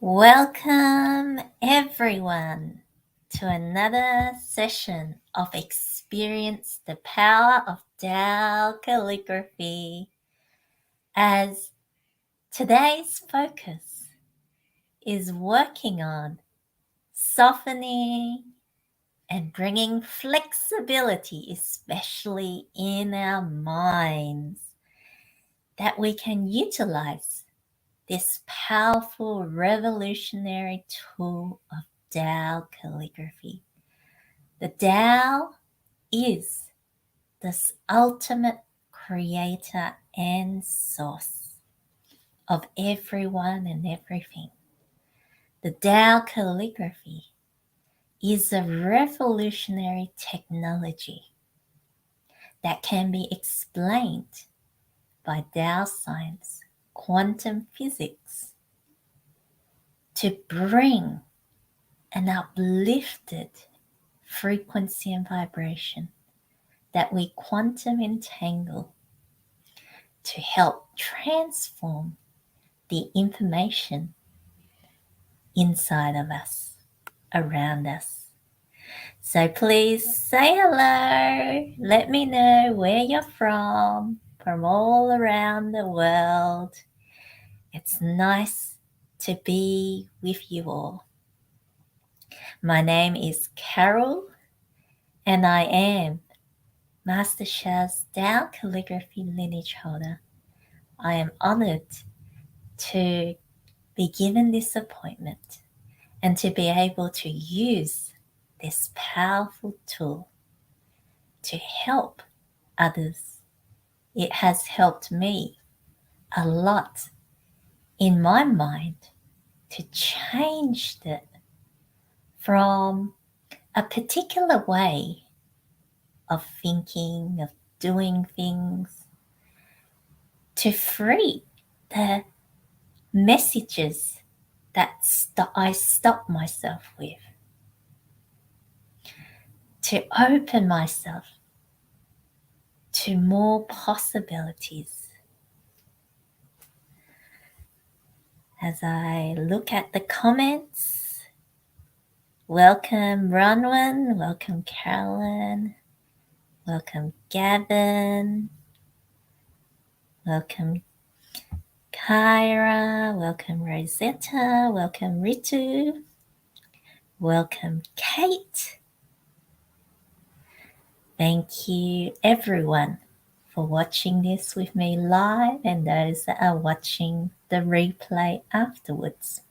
Welcome everyone to another session of Experience the Power of Tao Calligraphy, as today's focus is working on softening and bringing flexibility, especially in our minds, that we can utilize this powerful revolutionary tool of Tao calligraphy. The Tao is this ultimate creator and source of everyone and everything. The Tao calligraphy is a revolutionary technology that can be explained by Tao science, quantum physics, to bring an uplifted frequency and vibration that we quantum entangle to help transform the information inside of us, around us. So please say hello. Let me know where you're from all around the world. It's nice to be with you all. My name is Carol, and I am Master Sha's Tao Calligraphy lineage holder. I am honored to be given this appointment and to be able to use this powerful tool to help others. It has helped me a lot in my mind to change it from a particular way of thinking, of doing things, to free the messages that I stop myself with, to open myself to more possibilities. As I look at the comments, welcome Bronwyn, welcome Carolyn, welcome Gavin, welcome Kyra, welcome Rosetta, welcome Ritu, welcome Kate. Thank you everyone for watching this with me live and those that are watching the replay afterwards.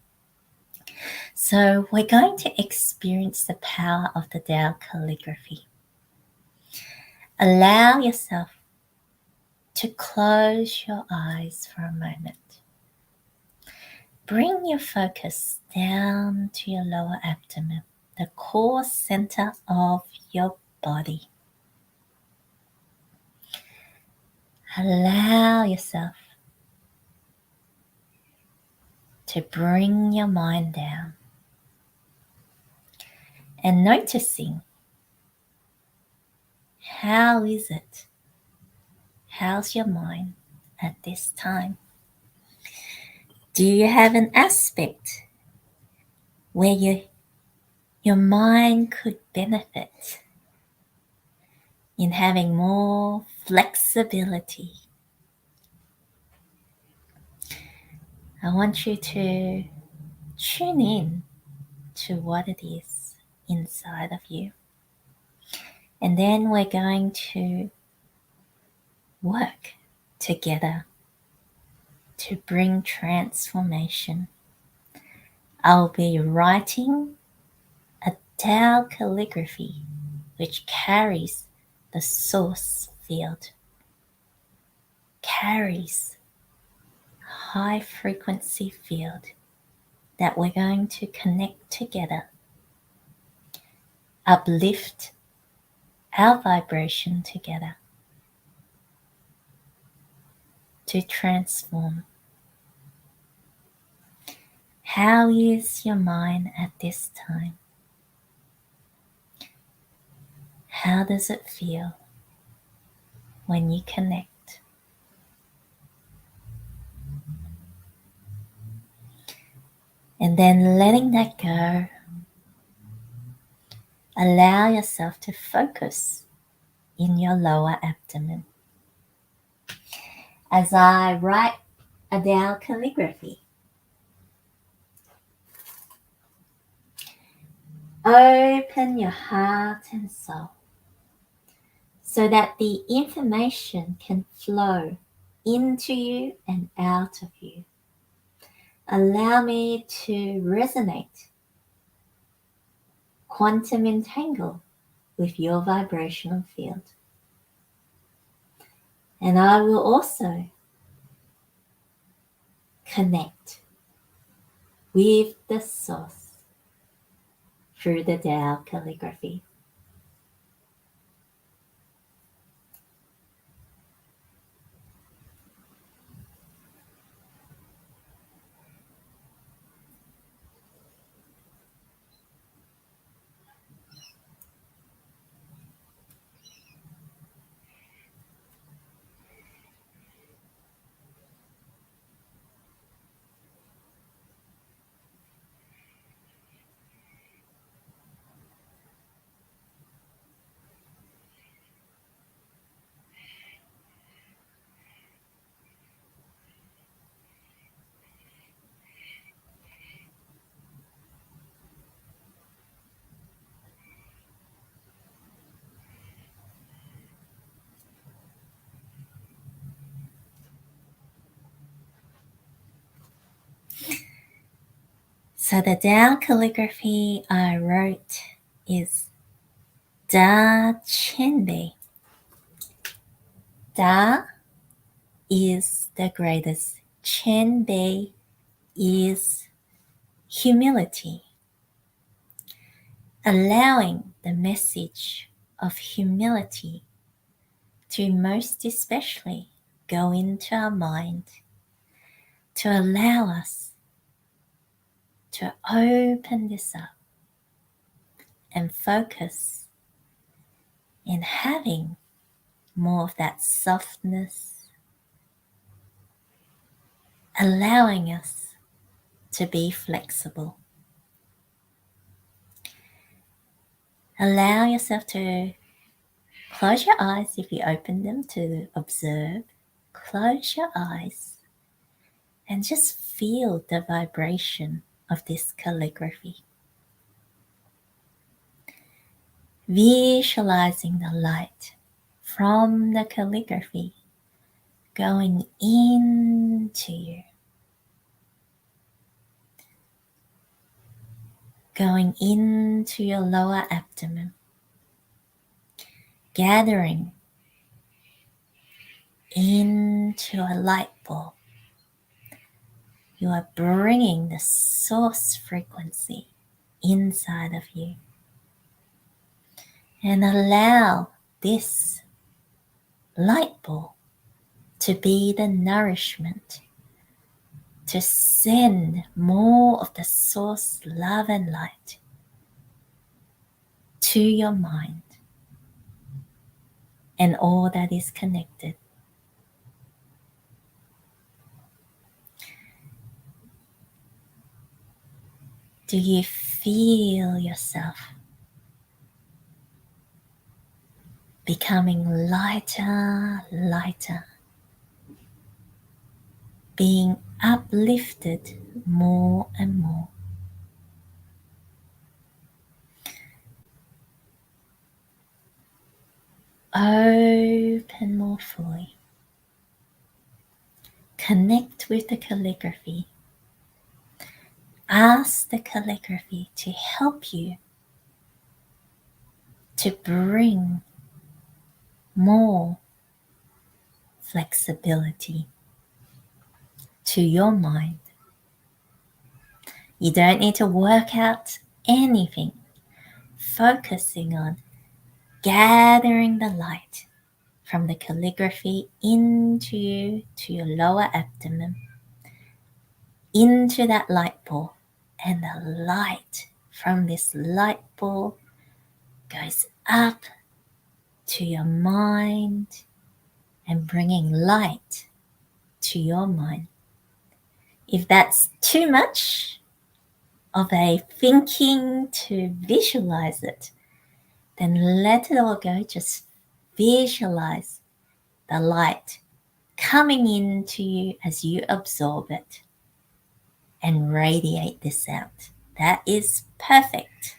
So we're going to experience the power of the Tao calligraphy. Allow yourself to close your eyes for a moment. Bring your focus down to your lower abdomen, the core center of your body. Allow yourself to bring your mind down and noticing, how is it? How's your mind at this time? Do you have an aspect where your mind could benefit in having more flexibility? I want you to tune in to what it is inside of you. And then we're going to work together to bring transformation. I'll be writing a Tao calligraphy which carries the source field, carries high frequency field that we're going to connect together, uplift our vibration together to transform. How is your mind at this time? How does it feel when you connect? And then letting that go, allow yourself to focus in your lower abdomen. As I write a Tao calligraphy, open your heart and soul so that the information can flow into you and out of you. Allow me to resonate, quantum entangle with your vibrational field. And I will also connect with the source through the Tao calligraphy. So the Tao calligraphy I wrote is Da Chenbei. Da is the greatest. Chenbei is humility. Allowing the message of humility to most especially go into our mind, to allow us to open this up and focus in having more of that softness, allowing us to be flexible. Allow yourself to close your eyes if you open them to observe. Close your eyes and just feel the vibration of this calligraphy. Visualizing the light from the calligraphy going into you, going into your lower abdomen, gathering into a light bulb. You are bringing the source frequency inside of you. And allow this light bulb to be the nourishment, to send more of the source love and light to your mind and all that is connected. Do you feel yourself becoming lighter, lighter, being uplifted more and more? Open more fully. Connect with the calligraphy. Ask the calligraphy to help you to bring more flexibility to your mind. You don't need to work out anything. Focusing on gathering the light from the calligraphy into you, to your lower abdomen, into that light bulb, and the light from this light bulb goes up to your mind and bringing light to your mind. If that's too much, of a thinking to visualize it, then let it all go. Just visualize the light coming into you as you absorb it and radiate this out. That is perfect.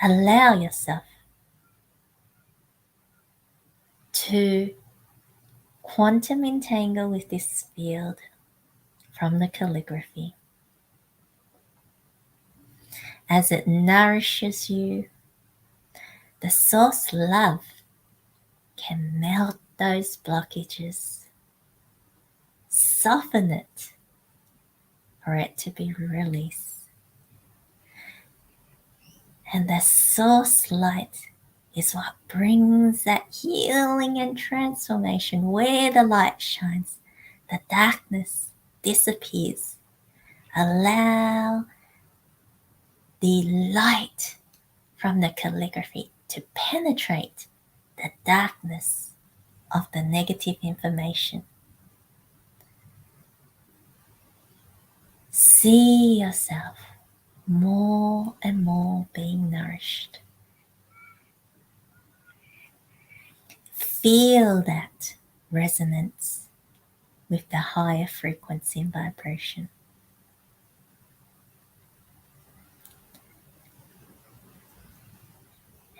Allow yourself to quantum entangle with this field from the calligraphy. As it nourishes you, the source love can melt those blockages, soften it for it to be released. And the source light is what brings that healing and transformation. Where the light shines, the darkness disappears. Allow the light from the calligraphy to penetrate the darkness of the negative information. See yourself more and more being nourished. Feel that resonance with the higher frequency and vibration.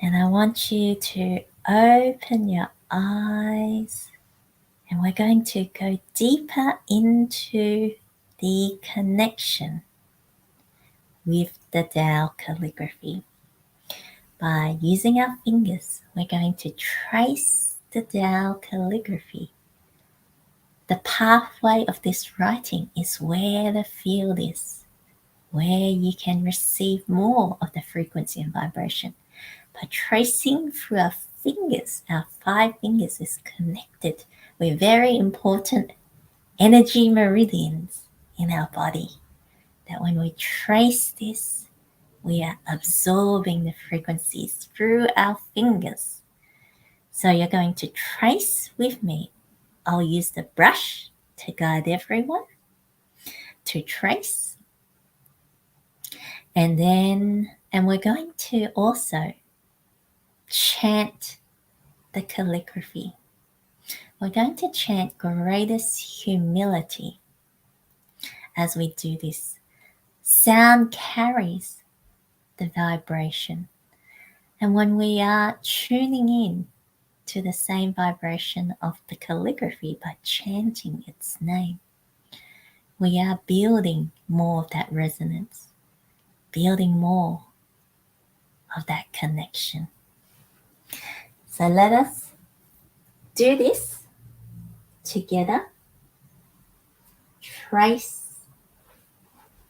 And I want you to open your eyes, and we're going to go deeper into the connection with the Tao calligraphy. By using our fingers, we're going to trace the Tao calligraphy. The pathway of this writing is where the field is, where you can receive more of the frequency and vibration. By tracing through our fingers, our 5 fingers is connected with very important energy meridians in our body. That when we trace this, we are absorbing the frequencies through our fingers. So you're going to trace with me. I'll use the brush to guide everyone to trace. And we're going to also chant the calligraphy. We're going to chant greatest humility as we do this. Sound carries the vibration. And when we are tuning in to the same vibration of the calligraphy by chanting its name, we are building more of that resonance, building more of that connection. So let us do this together. Trace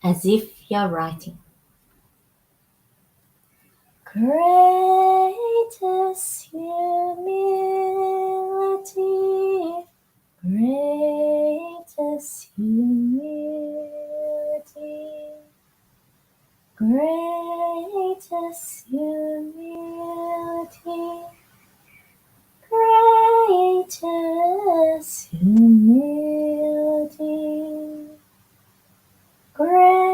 as if you're writing. Greatest humility, greatest humility, greatest humility, greatest humility, greatest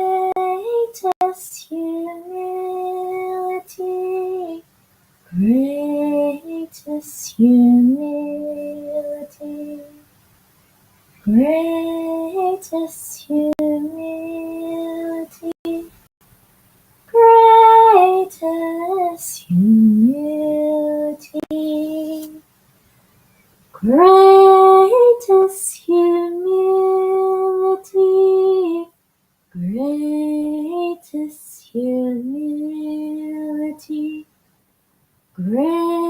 humility, greatest humility, greatest humility, greatest humility, greatest humility, greatest humility, greatest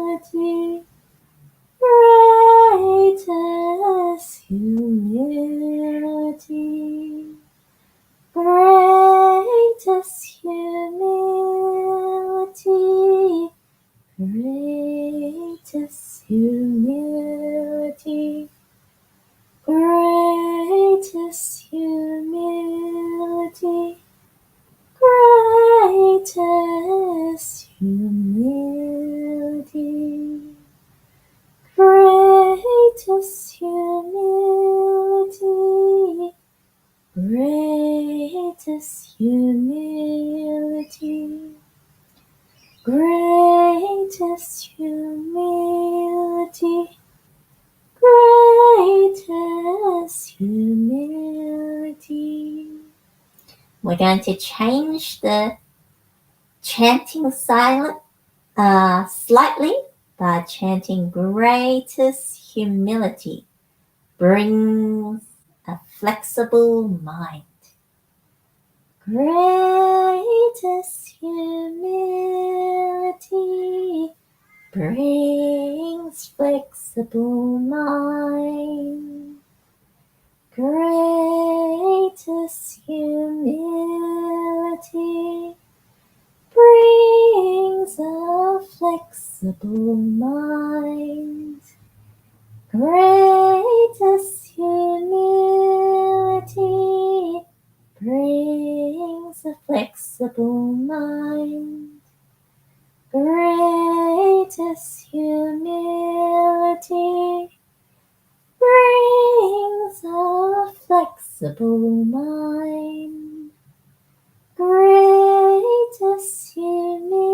humility, greatest humility, greatest humility, greatest humility, greatest humility, greatest humility, greatest humility, humility, greatest humility. We're going to change the chanting slightly by chanting greatest humility brings a flexible mind. Greatest humility brings flexible mind. Greatest humility brings a flexible mind. Greatest humility brings a flexible mind. Greatest humility brings a flexible mind. Greatest humility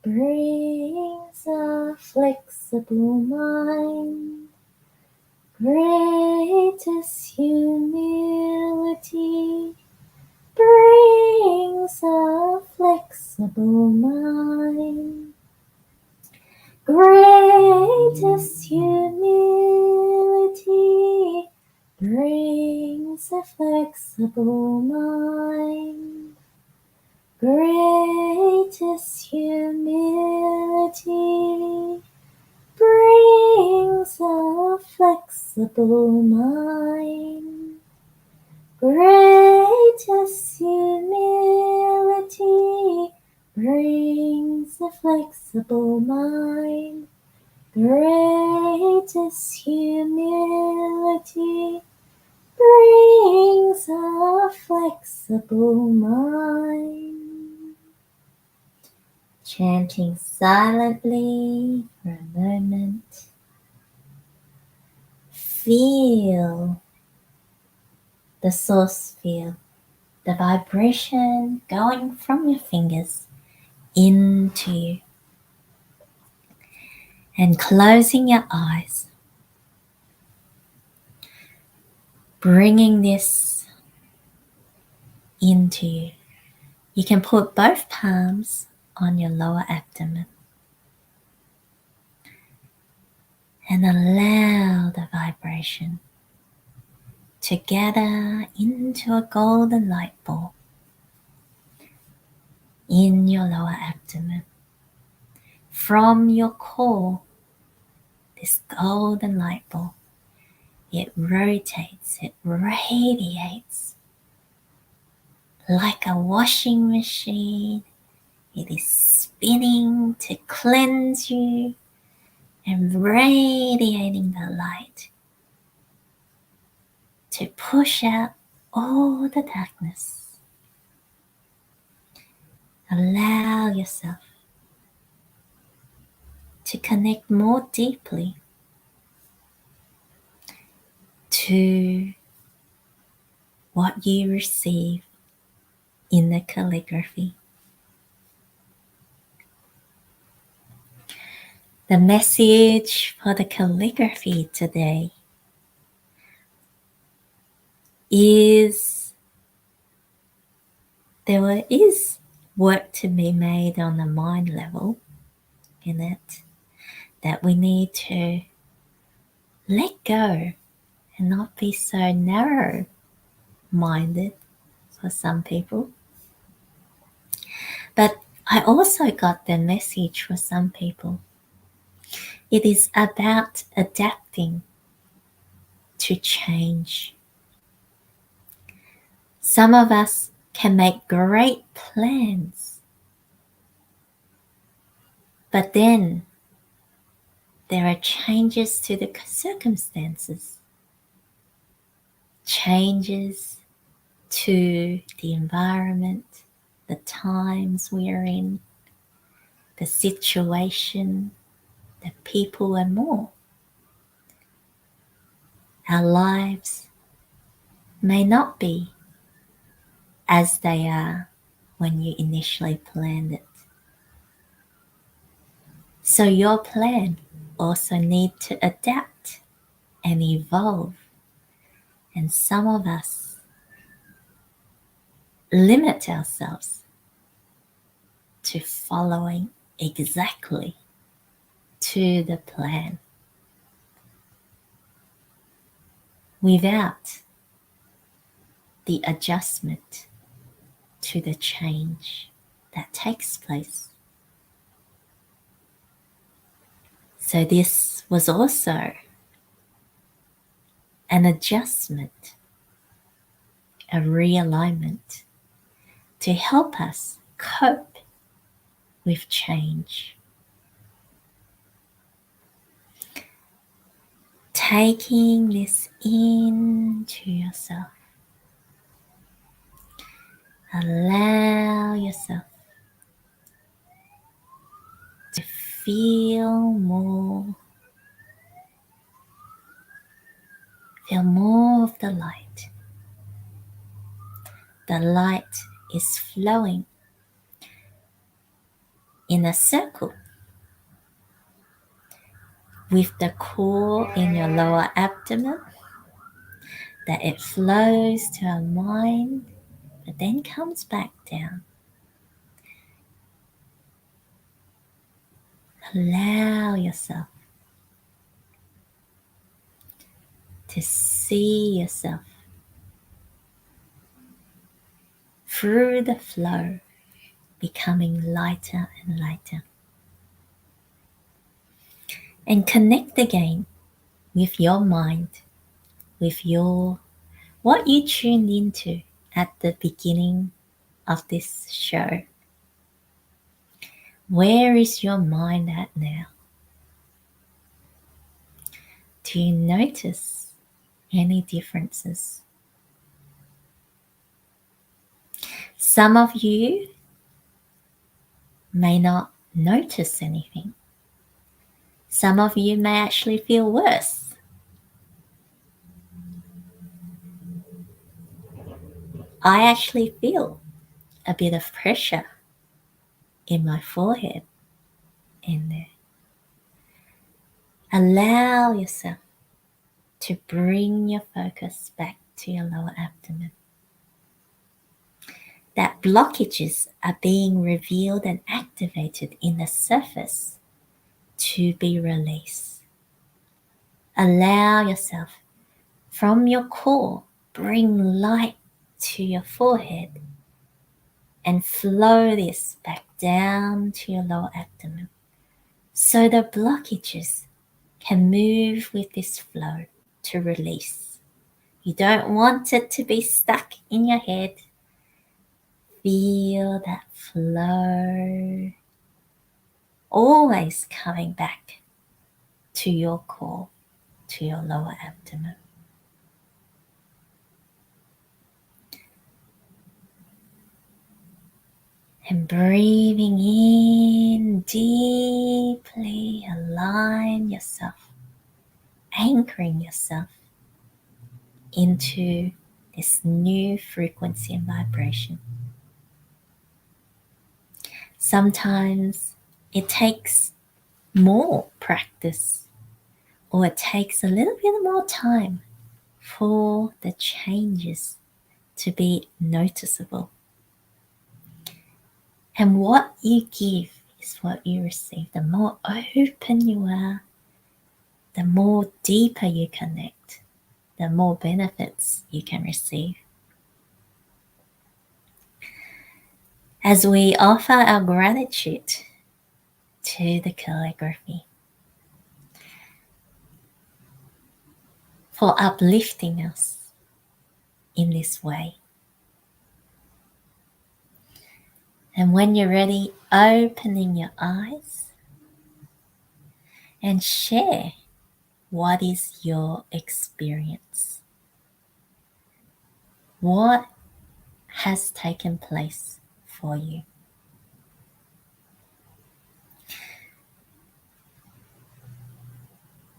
brings a flexible mind. Greatest humility brings a flexible mind. Greatest humility brings a flexible mind. Greatest humility brings a flexible mind. Greatest humility brings a flexible mind. Greatest humility brings a flexible mind. Chanting silently for a moment. Feel the source field, the vibration going from your fingers into you. And closing your eyes, bringing this into you. You can put both palms on your lower abdomen and allow the vibration to gather into a golden light ball in your lower abdomen. From your core, this golden light ball, it rotates, it radiates like a washing machine. It is spinning to cleanse you and radiating the light to push out all the darkness. Allow yourself to connect more deeply to what you receive in the calligraphy. The message for the calligraphy today is there is work to be made on the mind level in it, that we need to let go and not be so narrow-minded for some people. But I also got the message for some people. It is about adapting to change. Some of us can make great plans, but then there are changes to the circumstances, changes to the environment, the times we are in, the situation, the people, and more. Our lives may not be as they are when you initially planned it. So your plan also need to adapt and evolve. And some of us limit ourselves to following exactly to the plan without the adjustment to the change that takes place. So this was also an adjustment, a realignment to help us cope with change. Taking this into yourself. Allow yourself to feel more of the light. The light is flowing in a circle with the core in your lower abdomen, that it flows to our mind, but then comes back down. Allow yourself to see yourself through the flow, becoming lighter and lighter. And connect again with your mind, with what you tuned into at the beginning of this show. Where is your mind at now? Do you notice any differences? Some of you may not notice anything. Some of you may actually feel worse. I actually feel a bit of pressure in my forehead in there. Allow yourself to bring your focus back to your lower abdomen. That blockages are being revealed and activated in the surface to be released. Allow yourself from your core, bring light to your forehead and flow this back down to your lower abdomen so the blockages can move with this flow to release. You don't want it to be stuck in your head. Feel that flow, always coming back to your core, to your lower abdomen. And breathing in deeply, align yourself, anchoring yourself into this new frequency and vibration. Sometimes it takes more practice, or it takes a little bit more time for the changes to be noticeable. And what you give is what you receive. The more open you are, the more deeper you connect, the more benefits you can receive. As we offer our gratitude to the calligraphy for uplifting us in this way. And when you're ready, opening your eyes and share what is your experience. What has taken place for you?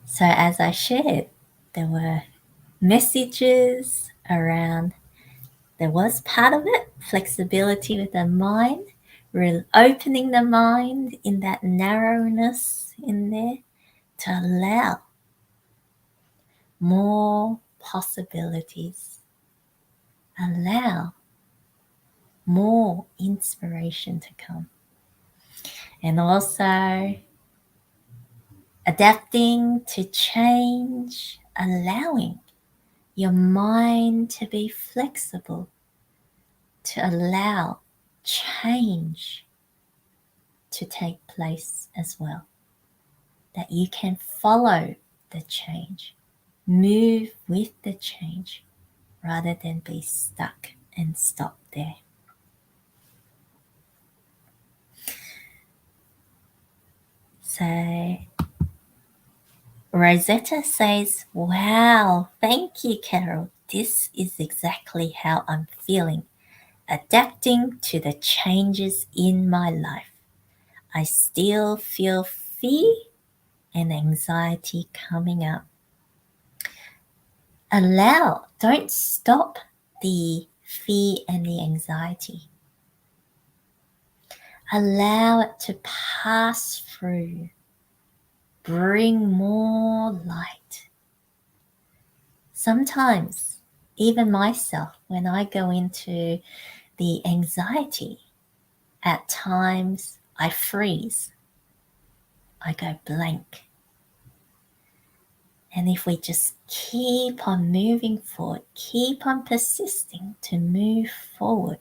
So as I shared, there were messages around, there was part of it, flexibility with the mind, opening the mind in that narrowness in there to allow more possibilities, allow more inspiration to come. And also adapting to change, allowing your mind to be flexible, to allow change to take place as well. That you can follow the change, move with the change, rather than be stuck and stop there. So Rosetta says, wow, thank you, Carol. This is exactly how I'm feeling, adapting to the changes in my life. I still feel fear and anxiety coming up. Allow, don't stop the fear and the anxiety. Allow it to pass through. Bring more light. Sometimes, even myself, when I go into the anxiety, at times I freeze. I go blank. And if we just keep on moving forward, keep on persisting to move forward,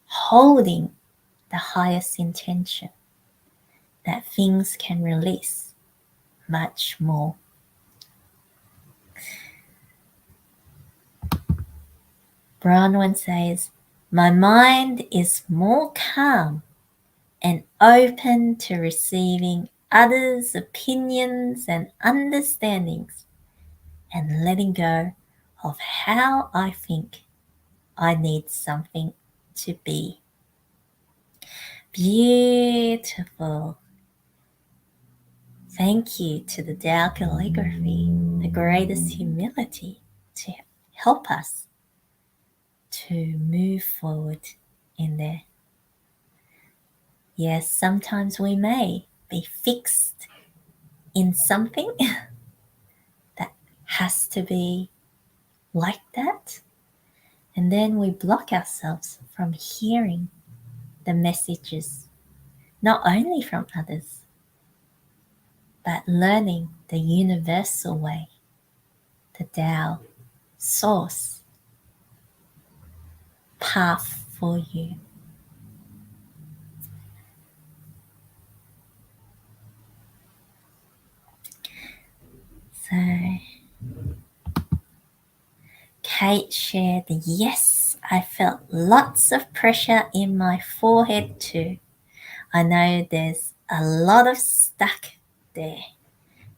holding the highest intention, that things can release much more. Bronwyn says, my mind is more calm and open to receiving others' opinions and understandings, and letting go of how I think I need something to be. Beautiful. Thank you to the Tao Calligraphy, the greatest humility, to help us to move forward in there. Yes, sometimes we may be fixed in something that has to be like that, and then we block ourselves from hearing the messages, not only from others, but learning the universal way, the Tao source path for you. So Kate shared, yes, I felt lots of pressure in my forehead too. I know there's a lot of stuck there.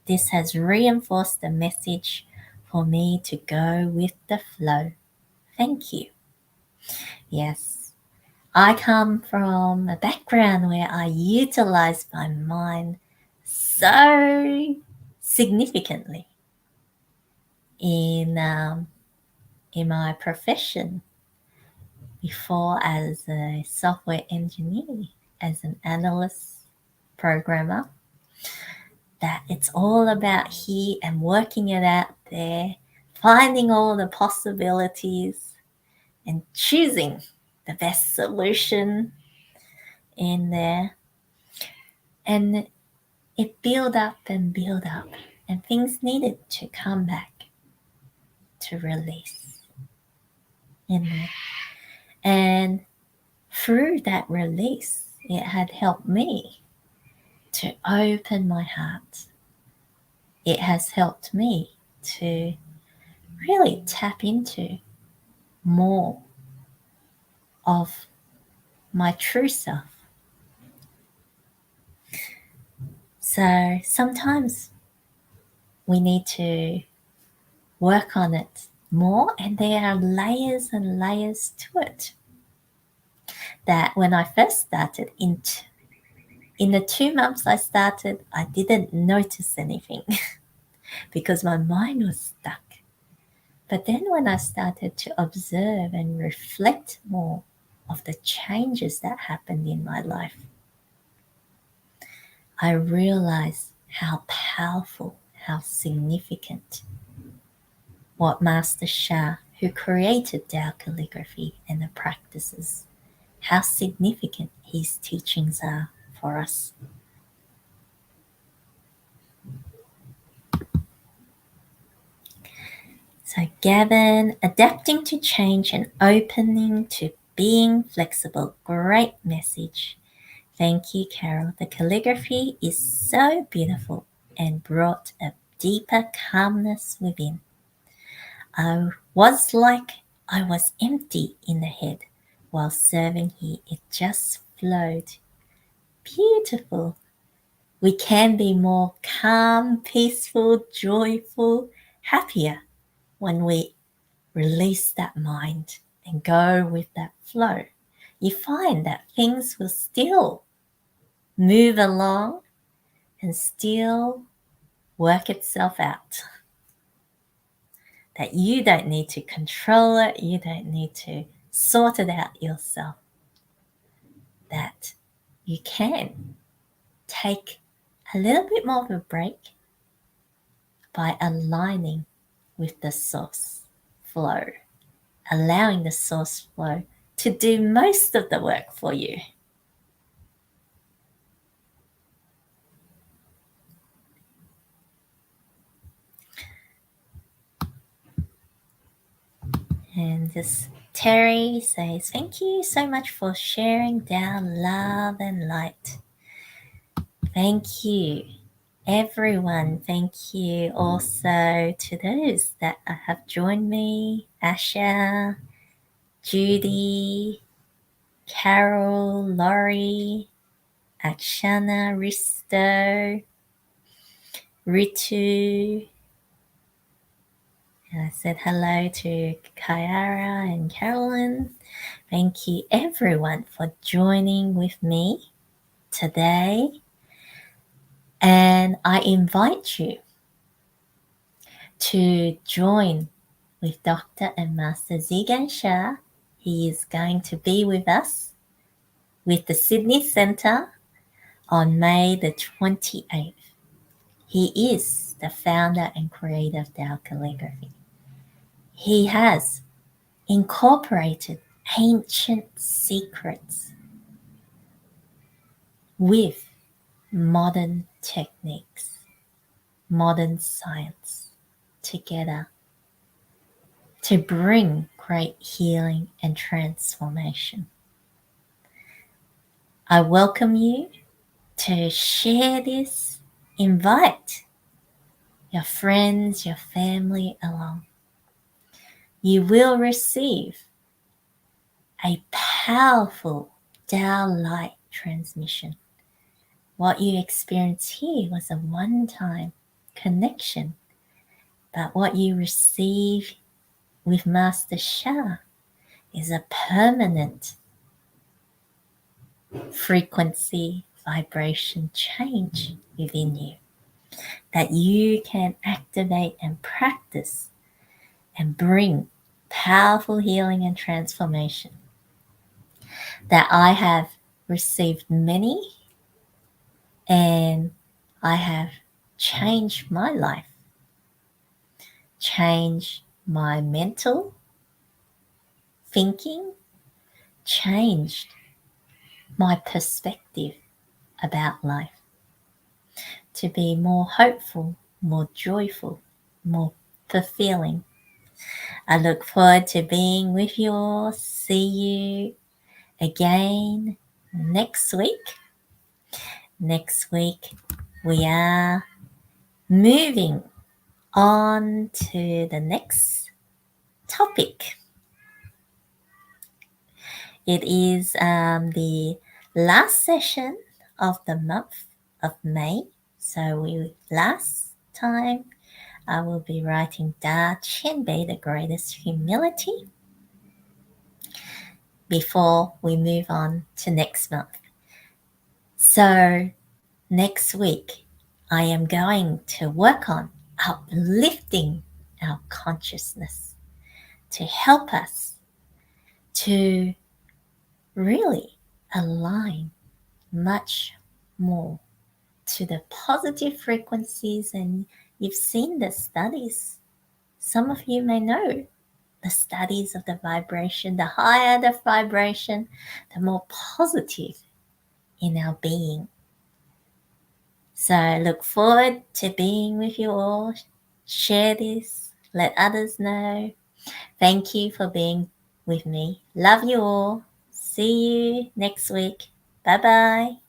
This has reinforced the message for me to go with the flow. Thank you. Yes, I come from a background where I utilize my mind so significantly in my profession before as a software engineer, as an analyst, programmer, that it's all about here and working it out there, finding all the possibilities and choosing the best solution in there. And it built up and things needed to come back to release in there. And through that release, it had helped me to open my heart. It has helped me to really tap into more of my true self. So sometimes we need to work on it more, and there are layers and layers to it. That when I first started, in the 2 months I started, I didn't notice anything because my mind was stuck. But then when I started to observe and reflect more, of the changes that happened in my life, I realized how powerful, how significant what Master Sha, who created Tao Calligraphy and the practices, how significant his teachings are for us. So Gavin, adapting to change and opening to being flexible. Great message. Thank you, Carol. The calligraphy is so beautiful and brought a deeper calmness within. I was like I was empty in the head while serving here. It just flowed. Beautiful. We can be more calm, peaceful, joyful, happier when we release that mind and go with that flow. You find that things will still move along and still work itself out. That you don't need to control it, you don't need to sort it out yourself. That you can take a little bit more of a break by aligning with the source flow, allowing the source flow to do most of the work for you. And this Terry says, thank you so much for sharing down love and light. Thank you, everyone. Thank you also to those that have joined me, Asha, Judy, Carol, Laurie, Akshana, Risto, Ritu. And I said hello to Kyara and Carolyn. Thank you everyone for joining with me today. And I invite you to join with Dr and Master Sha. He is going to be with us with the Sydney Centre on May the 28th. He is the founder and creator of Tao Calligraphy. He has incorporated ancient secrets with modern techniques, modern science together to bring great healing and transformation. I welcome you to share this, invite your friends, your family along. You will receive a powerful Tao light transmission. What you experience here was a one-time connection, but what you receive with Master Sha is a permanent frequency, vibration change within you that you can activate and practice and bring powerful healing and transformation. That I have received many, and I have changed my life, changed my mental thinking, changed my perspective about life to be more hopeful, more joyful, more fulfilling. I look forward to being with you all. See you again next week. Next week, we are moving on to the next topic. It is the last session of the month of May. So last time I will be writing Da Qianbei, the greatest humility, before we move on to next month. So next week, I am going to work on uplifting our consciousness to help us to really align much more to the positive frequencies. And you've seen the studies. Some of you may know the studies of the vibration. The higher the vibration, the more positive in our being. So I look forward to being with you all. Share this, let others know. Thank you for being with me. Love you all. See you next week. Bye bye.